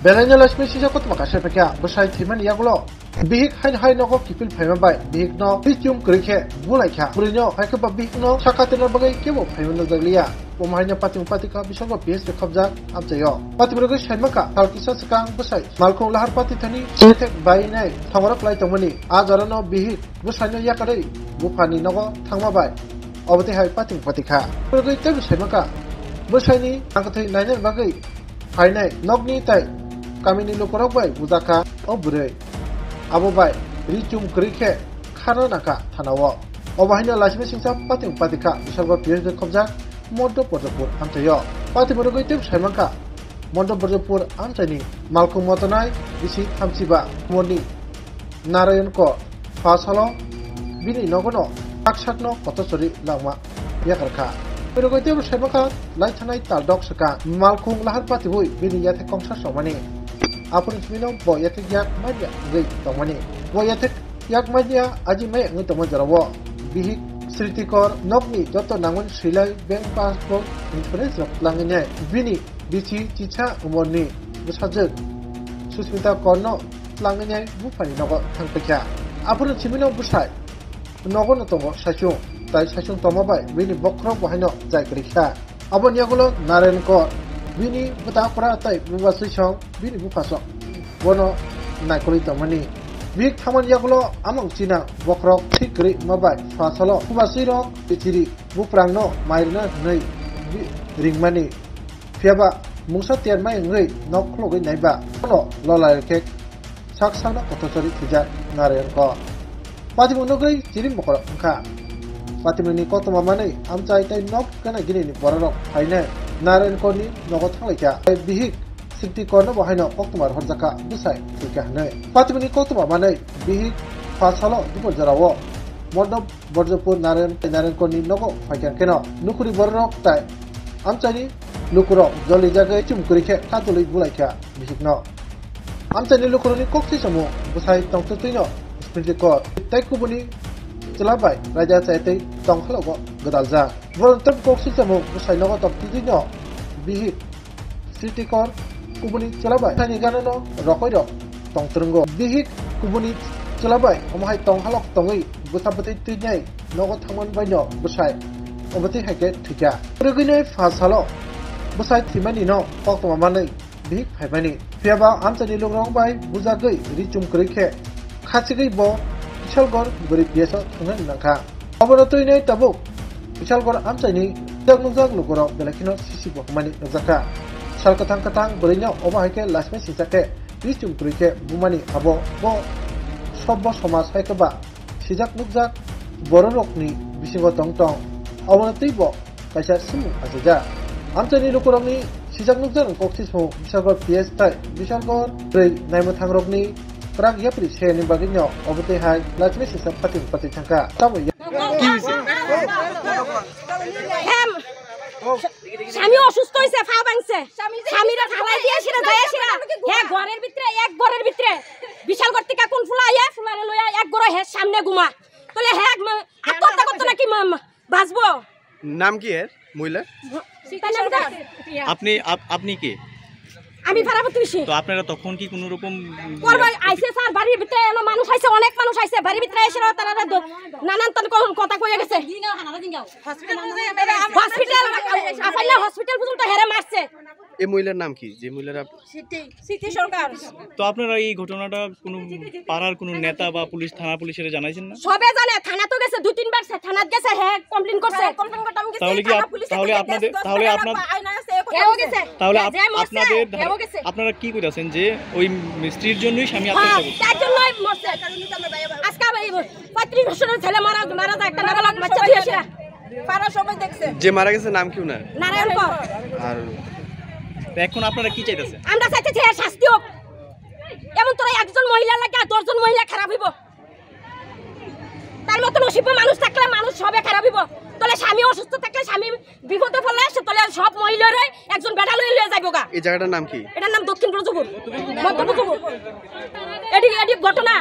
Belanja lasmi sisa kot makasih pekya besai timan ya gulo. Bihik hai no ko kipil phaiman bai bihik no bichum krikhe bulai kha burinyo hai ke bihik no sakatena bagai kebo phaiman no daglia. Pemahanya patika bisogo PS ke khobja amjayo. Patibrego saimaka talkisa sekang besai. Malkung lahar pati thani setek bai nai thangorak lai tongmani ajarano bihik besai no yakadai bufani nogo thangma bai. Obati hai patika. Berego tebi saimaka besai ni angkathai nainai bagai hainai nokni tai kamini lokorok bai bujaka obrei. Abo bai richum krikhe khana naka thanawo. Obahina lasmi singsa patika bisogo PS ke khobja Mondo Bordopur amchayo. Pati borogoi tep saimaka Mondo Bordopur amchani malkum motonai bisi thamchiba moni Narayan ko fasalo bini nogono aksakno kotosori lama yakarka. Borogoi tep saimaka laithanai taldok saka malkum lahar pati boi bini yathe kongsa somani. Apun smino bo yathe yak madya gei tomani. Bo yathe yak madya aji mai ngi tomo jarawo. Bihik Sritikor nokni joto nangon silai bank passport insurance langnya bini bici cica umurni besajek Susmita Korno langnya bufani nogo thangpekya apun chimino busai nogo no tongo sasung tai sasung tomo bai bini bokrok bahino jai krikha abon yagulo Narayan ko bini buta pura tai bubasi song bini bupaso bono naikoli tomani Big Taman Yagulo among China Bokrok Tikri Mabai Fasalo Kubasiro Pitiri Buprangno Mairna Nei Ringmani Fiaba Musa Tian Mai Ngei Noklo Naiba No Lola Kek Saksana Kotosori Tija Narayan ko Patimunogei Jirim Bokoro Ka Patimuni Kotomamani Amchai Tai Nok Kana Gini Borok Haine Narayan ko ni Nogot Halika Bihik Siti korno bahino oktumar horjaka busai tikahne patimini kotuma manai bihik fasalo dipor jarawo Mondo Bordopur Narayan ko ni nogo fakyan keno nukuri borok tai amchani lukuro joli jagai chumkuri khe katuli bulai kha bihikno amchani lukuro ni kokti samu busai tongtuino sprinti kor tai kubuni chelabai raja chaitai tongkhalogo gadalja borontam kokti samu busai nogo toptino bihik Siti kor kubuni celabai tani ganano rokoi rok tong terenggo bihik kubuni celabai omahai tong halok tongi busabati tinyai nogo thangman baino busai obati hake thika regine fasalo busai thimani no pokto manai bihik phaimani fiaba amchani longrong bai bujagei richum krikhe khachigei bo bisalgor gori piesa thangna nangkha obono toinai tabu bisalgor amchani jagnujak lugoro belakino sisi bokmani nojaka Sal katang berinya oba hake lasme sisake richum krike bumani abo bo sobbo somas hake ba sijak nukjak bororokni bisingo tongtong obona teibo kaisa simu ajaja amchani lukurokni sijak nukjar koktismu bisalgor PS tai bisalgor rei naimo thangrokni prak yapri seni baginyo obote hai lasme sisak pati thangka tabo কি হইছে স্বামী অসুস্থ হইছে ফা ভাঙছে স্বামীরা খালাই দিয়েছিল যাইছিল হে ঘরের ভিতরে এক ঘরের ভিতরে বিশাল গর্তিকা কোন ফুলাইয়া ফুলারে লইয়া এক ঘরে হে সামনে ঘুমা বলে হে আত্মহত্যা করতে নাকি বাঁচবো নাম কি এর মহিলা আপনি কে আমি ভাড়া প্রতিবেশী তো আপনারা তখন কি কোনো রকম করবাই আইছে স্যার বাড়ির ভিতরে এলো মানুষ আইছে অনেক মানুষ আইছে বাড়ির ভিতরে এসে তারা নানান তন কথা কইয়া গেছে হসপিটাল পর্যন্ত হেরে মারছে এই মহিলার নাম কি যে মহিলারা সিটি সরকার তো আপনারা এই ঘটনাটা কোনো পাড়ার কোনো নেতা বা পুলিশ থানা পুলিশের জানাইছেন না সবে জানে থানা তো গেছে দুই তিনবার থানাত গেছে হ্যাঁ কমপ্লেইন করছে তাহলে কি আপনারা কি কইতাছেন যে ওই স্ত্রীর জন্যই স্বামী আত্মহত্যা করছে তার জন্যই মরছে আজকে 35 বছরের ছেলে মারা যায় একটা নাবালক বাচ্চা দিয়েছে পাড়া সবাই দেখছে যে মারা গেছে নাম কি উনার নারায়ণ কর আর এখন আপনারা কি চাইতেছেন আমরা চাইতেছি এর শাস্তি হোক এমন তোরা একজন মহিলা লাগে 10 জন মহিলা খারাপ হইব তার মত নসিব মানুষ থাকলে মানুষ সবে খারাপ হইব তাহলে স্বামী অসুস্থ থাকলে স্বামী বিপদে পড়লে তাহলে সব মহিলারে একজন বেটা লইয়া যাইবগা এই জায়গাটার নাম কি এটার নাম দক্ষিণ ব্রজপুর মধ্য ব্রজপুর এটি ঘটনা